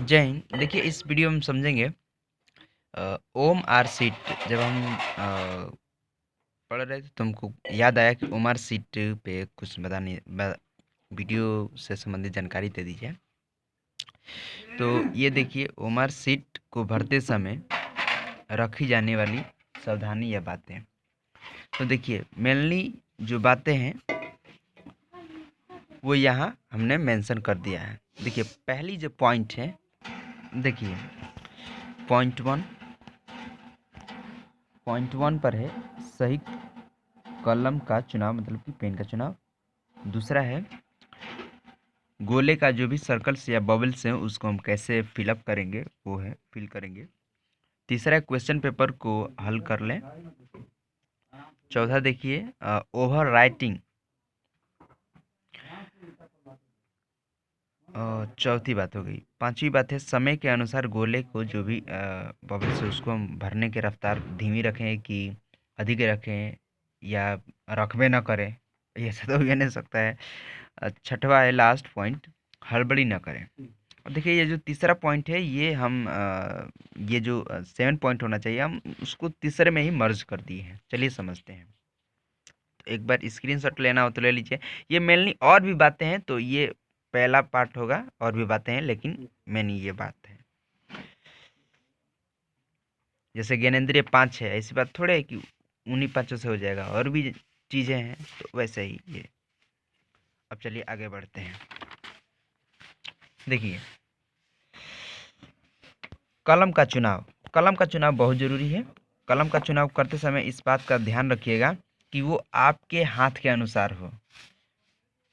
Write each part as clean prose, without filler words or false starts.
जय हिंद। देखिए, इस वीडियो में हम समझेंगे ओम आर सीट। जब हम पढ़ रहे थे तो हमको याद आया कि ओम आर सीट पे कुछ वीडियो से संबंधित जानकारी दे दीजिए। तो ये देखिए, ओम आर सीट को भरते समय रखी जाने वाली सावधानी या बातें। तो देखिए, मेनली जो बातें हैं वो यहाँ हमने मेंशन कर दिया है। देखिए, पहली जो पॉइंट है, देखिए पॉइंट वन पर है सही कलम का चुनाव, मतलब कि पेन का चुनाव। दूसरा है गोले का जो भी सर्कल्स या बबल्स हैं उसको हम कैसे फिलअप करेंगे, वो है फिल करेंगे। तीसरा है क्वेश्चन पेपर को हल कर लें। चौथा देखिए ओवर राइटिंग, चौथी बात हो गई। पांचवी बात है समय के अनुसार गोले को जो भी बबल्स है उसको हम भरने की रफ्तार धीमी रखें कि अधिक रखें, या रखबे ना करें, ये ऐसा तो भी नहीं सकता है। छठवा है लास्ट पॉइंट, हड़बड़ी ना करें। और देखिए, ये जो तीसरा पॉइंट है ये हम ये जो 7 पॉइंट होना चाहिए हम उसको तीसरे में ही मर्ज कर दिए हैं। चलिए समझते हैं। तो एक बार स्क्रीनशॉट लेना हो तो ले लीजिए। ये मेनली और भी बातें हैं, तो ये पहला पार्ट होगा। और भी बातें हैं लेकिन मेन ये बात है। जैसे ज्ञानेंद्रिय 5 है, ऐसी बात थोड़े है कि उन्हीं पाँचों से हो जाएगा, और भी चीज़ें हैं, तो वैसे ही ये। अब चलिए आगे बढ़ते हैं। देखिए, कलम का चुनाव बहुत ज़रूरी है। कलम का चुनाव करते समय इस बात का ध्यान रखिएगा कि वो आपके हाथ के अनुसार हो।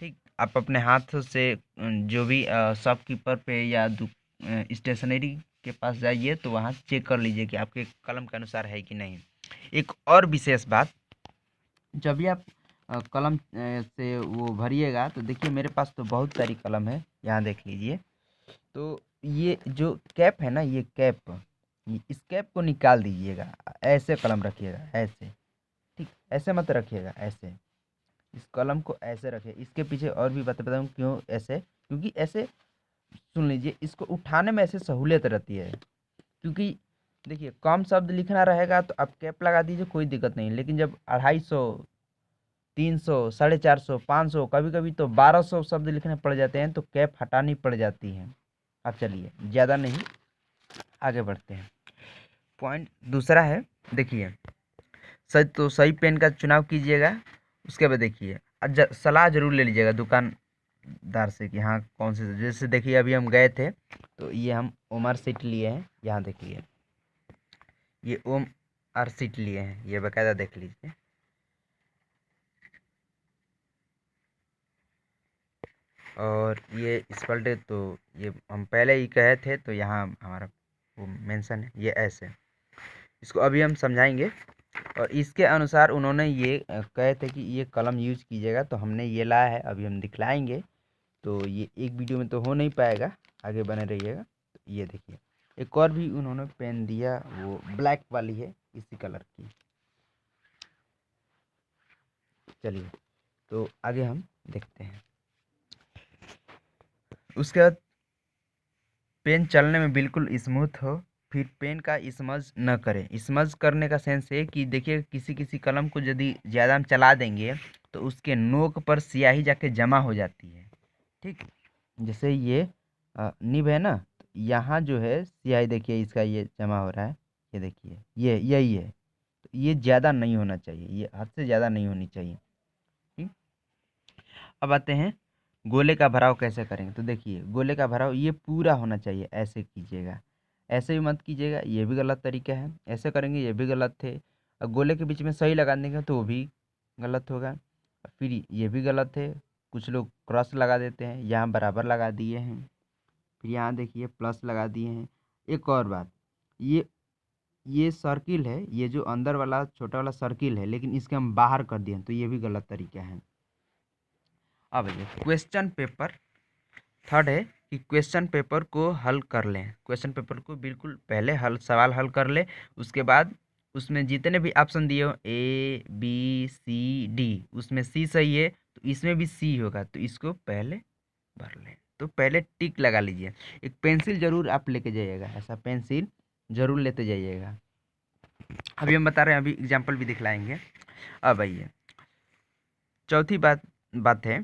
ठीक, आप अपने हाथ से जो भी शॉपकीपर पे या स्टेशनरी के पास जाइए तो वहाँ चेक कर लीजिए कि आपके कलम के अनुसार है कि नहीं। एक और विशेष बात, जब भी आप कलम से वो भरिएगा तो देखिए, मेरे पास तो बहुत सारी कलम है, यहाँ देख लीजिए। तो ये जो कैप है ना, ये कैप, इस कैप को निकाल दीजिएगा। ऐसे कलम रखिएगा, ऐसे। ठीक, ऐसे मत रखिएगा, ऐसे। इस कलम को ऐसे रखिए। इसके पीछे और भी बातें बताऊँ क्यों ऐसे, क्योंकि ऐसे सुन लीजिए, इसको उठाने में ऐसे सहूलियत रहती है। क्योंकि देखिए, कम शब्द लिखना रहेगा तो आप कैप लगा दीजिए, कोई दिक्कत नहीं। लेकिन जब 250, 300, 450, 500, कभी कभी तो 1200 शब्द लिखने पड़ जाते हैं, तो कैप हटानी पड़ जाती है। अब चलिए, ज़्यादा नहीं, आगे बढ़ते हैं। पॉइंट दूसरा है, देखिए, सही पेन का चुनाव कीजिएगा। उसके बाद देखिए, सलाह जरूर ले लीजिएगा दुकानदार से कि हाँ कौन से। जैसे देखिए, अभी हम गए थे तो ये हम ओमर सीट लिए हैं, यहाँ देखिए, ये ओम आर सीट लिए हैं, ये बाकायदा देख लीजिए। और ये इस पलटे तो ये हम पहले ही कहे थे, तो यहाँ हमारा वो मेंशन है, ये ऐसे। इसको अभी हम समझाएंगे। और इसके अनुसार उन्होंने ये कहे थे कि ये कलम यूज कीजिएगा, तो हमने ये लाया है, अभी हम दिखलाएंगे। तो ये एक वीडियो में तो हो नहीं पाएगा, आगे बने रहिएगा। तो ये देखिए, एक और भी उन्होंने पेन दिया, वो ब्लैक वाली है, इसी कलर की। चलिए, तो आगे हम देखते हैं। उसके बाद पेन चलने में बिल्कुल स्मूथ हो। फिर पेन का स्मज न करें। स्मज करने का सेंस है कि देखिए, किसी किसी कलम को यदि ज़्यादा हम चला देंगे तो उसके नोक पर स्याही जाके जमा हो जाती है। ठीक, जैसे ये निब है ना, तो यहाँ जो है स्याही, देखिए इसका ये जमा हो रहा है, ये देखिए, ये यही है। तो ये ज़्यादा नहीं होना चाहिए, ये हद से ज़्यादा नहीं होनी चाहिए। ठीक, अब आते हैं गोले का भराव कैसे करेंगे। तो देखिए, गोले का भराव ये पूरा होना चाहिए, ऐसे कीजिएगा। ऐसे भी मत कीजिएगा, ये भी गलत तरीका है। ऐसे करेंगे, ये भी गलत है। और गोले के बीच में सही लगा देंगे तो वो भी गलत होगा। फिर ये भी गलत है। कुछ लोग क्रॉस लगा देते हैं, यहाँ बराबर लगा दिए हैं, फिर यहाँ देखिए प्लस लगा दिए हैं। एक और बात, ये सर्किल है, ये जो अंदर वाला छोटा वाला सर्किल है, लेकिन इसके हम बाहर कर दिए हैं, तो ये भी गलत तरीका है। अब ये क्वेश्चन पेपर, थर्ड है कि क्वेश्चन पेपर को हल कर लें। क्वेश्चन पेपर को बिल्कुल पहले सवाल हल कर ले। उसके बाद उसमें जितने भी ऑप्शन दिए हो, ए बी सी डी, उसमें सी सही है तो इसमें भी सी होगा, तो इसको पहले भर लें। तो पहले टिक लगा लीजिए। एक पेंसिल जरूर आप लेके जाइएगा, ऐसा पेंसिल जरूर लेते जाइएगा। अभी हम बता रहे हैं, अभी एग्जाम्पल भी दिखलाएंगे। अब आइए, चौथी बात है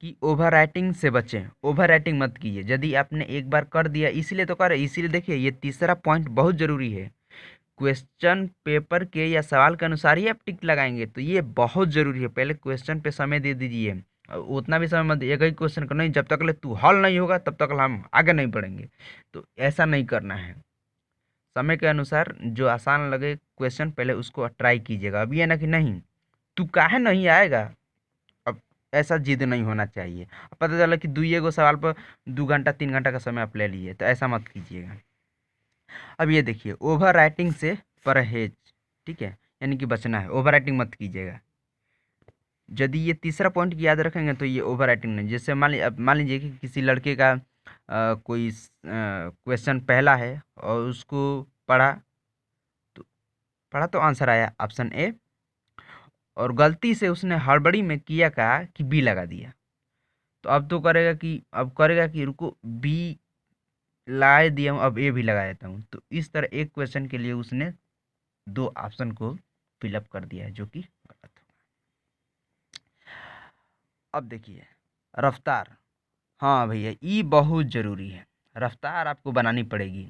कि ओवर राइटिंग से बचें। ओवर राइटिंग मत कीजिए। यदि आपने एक बार कर दिया, इसीलिए तो कर, इसीलिए देखिए ये तीसरा पॉइंट बहुत ज़रूरी है। क्वेश्चन पेपर के या सवाल के अनुसार ही आप टिक लगाएंगे, तो ये बहुत ज़रूरी है। पहले क्वेश्चन पे समय दे दीजिए, उतना भी समय मत, एक ही क्वेश्चन का नहीं, जब तक ले तू हल नहीं होगा तब तक हम आगे नहीं बढ़ेंगे। तो ऐसा नहीं करना है। समय के अनुसार जो आसान लगे क्वेश्चन पहले उसको ट्राई कीजिएगा। अब ये ना कि नहीं तू काहे नहीं आएगा, अब ऐसा जिद नहीं होना चाहिए। अब पता चला कि दुइये गो सवाल पर 2 घंटा 3 घंटा का समय आप ले लिए, तो ऐसा मत कीजिएगा। अब ये देखिए, ओवर राइटिंग से परहेज, ठीक है, यानी कि बचना है, ओवर राइटिंग मत कीजिएगा। यदि ये तीसरा पॉइंट याद रखेंगे तो ये ओवर राइटिंग नहीं। जैसे मान लीजिए कि किसी लड़के का कोई क्वेश्चन पहला है और उसको पढ़ा, तो तो आंसर आया ऑप्शन ए, और गलती से उसने हड़बड़ी में किया का कि बी लगा दिया। तो अब तो करेगा कि, अब करेगा कि रुको बी लगा दिया हूँ, अब ए भी लगा देता हूँ। तो इस तरह एक क्वेश्चन के लिए उसने 2 ऑप्शन को फिलअप कर दिया है, जो कि गलत है। अब देखिए रफ्तार, हाँ भैया ये बहुत ज़रूरी है। रफ्तार आपको बनानी पड़ेगी।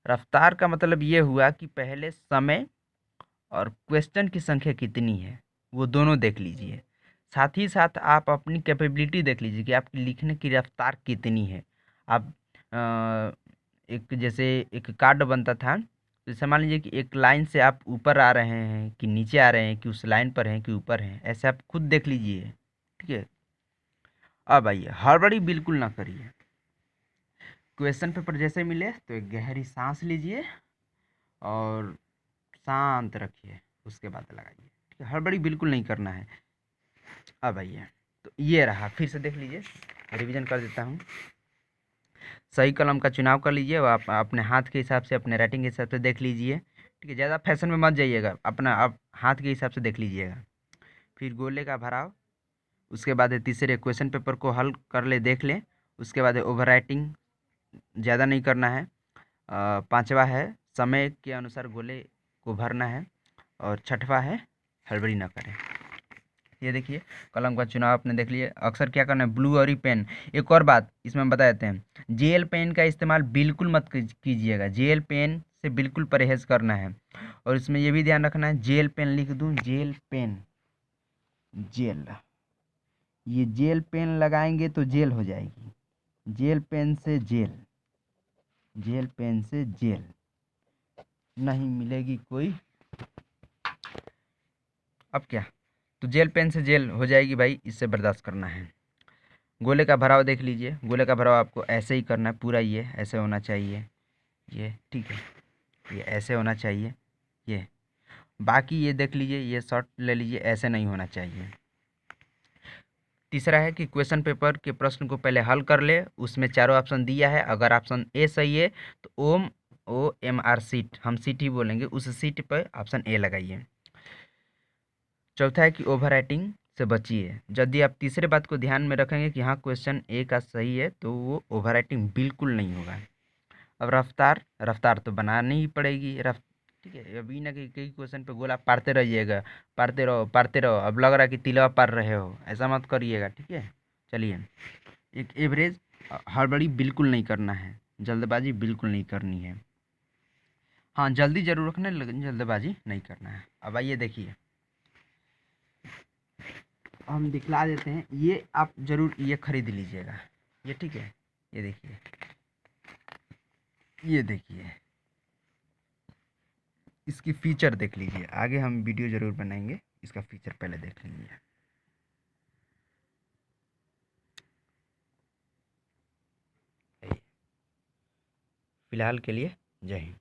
रफ्तार का मतलब ये हुआ कि पहले समय और क्वेश्चन की संख्या कितनी है वो दोनों देख लीजिए। साथ ही साथ आप अपनी कैपेबिलिटी देख लीजिए कि आपकी लिखने की रफ्तार कितनी है। आप एक जैसे एक कार्ड बनता था, जैसे मान लीजिए कि एक लाइन से आप ऊपर आ रहे हैं कि नीचे आ रहे हैं, कि उस लाइन पर हैं कि ऊपर हैं, ऐसे आप खुद देख लीजिए, ठीक है। अब आइए, हड़बड़ी बिल्कुल ना करिए। क्वेश्चन पेपर जैसे मिले तो एक गहरी सांस लीजिए और शांत रखिए, उसके बाद लगाइए, ठीक है। हड़बड़ी बिल्कुल नहीं करना है। अब आइए, तो ये रहा, फिर से देख लीजिए, रिवीजन कर देता हूँ। सही कलम का चुनाव कर लीजिए, और आप अपने हाथ के हिसाब से, अपने राइटिंग के हिसाब से देख लीजिए, ठीक है। ज़्यादा फैशन में मत जाइएगा, अपना आप हाथ के हिसाब से देख लीजिएगा। फिर गोले का भराव, उसके बाद है तीसरे क्वेश्चन पेपर को हल कर ले, देख लें। उसके बाद है ओवर राइटिंग, ज़्यादा नहीं करना है। पांचवा है समय के अनुसार गोले को भरना है, और छठवा है हड़बड़ी ना करें। ये देखिए, कलम का चुनाव आपने देख लिया। अक्सर क्या करना है, ब्लू और पेन। एक और बात इसमें हम बता देते हैं, जेल पेन का इस्तेमाल बिल्कुल मत कीजिएगा। जेल पेन से बिल्कुल परहेज करना है। और इसमें ये भी ध्यान रखना है, जेल पेन लिख दूं, जेल पेन, जेल, ये जेल पेन लगाएंगे तो जेल हो जाएगी। जेल पेन से जेल, जेल पेन से जेल नहीं मिलेगी कोई। अब क्या, तो जेल पेन से जेल हो जाएगी भाई, इससे बर्दाश्त करना है। गोले का भराव देख लीजिए, गोले का भराव आपको ऐसे ही करना है पूरा, ये ऐसे होना चाहिए, ये ठीक है, ये ऐसे होना चाहिए, ये बाकी ये देख लीजिए, ये शॉर्ट ले लीजिए, ऐसे नहीं होना चाहिए। तीसरा है कि क्वेश्चन पेपर के प्रश्न को पहले हल कर ले, उसमें चारों ऑप्शन दिया है, अगर ऑप्शन ए सही है तो OMR सीट, हम सीट ही बोलेंगे, उस सीट पर ऑप्शन ए लगाइए। चौथा है कि ओवर राइटिंग से बचिए। यदि आप तीसरे बात को ध्यान में रखेंगे कि हाँ क्वेश्चन ए का सही है, तो वो ओवर राइटिंग बिल्कुल नहीं होगा। अब रफ्तार, रफ्तार तो बनानी ही पड़ेगी, ठीक है। अभी ना कि कई क्वेश्चन पे गोला पारते रहिएगा, पारते रहो पारते रहो, अब लग रहा है कि तिलवा पार रहे हो, ऐसा मत करिएगा, ठीक है। चलिए, एक एवरेज, हड़बड़ी बिल्कुल नहीं करना है, जल्दबाजी बिल्कुल नहीं करनी है। हाँ जल्दी जरूर रखना है, लेकिन जल्दबाजी नहीं करना है। अब आइए देखिए, हम दिखला देते हैं, ये आप जरूर ये खरीद लीजिएगा, ये ठीक है। ये देखिए, ये देखिए, इसकी फीचर देख लीजिए, आगे हम वीडियो ज़रूर बनाएंगे, इसका फीचर पहले देख लीजिए। फिलहाल के लिए जय हिंद।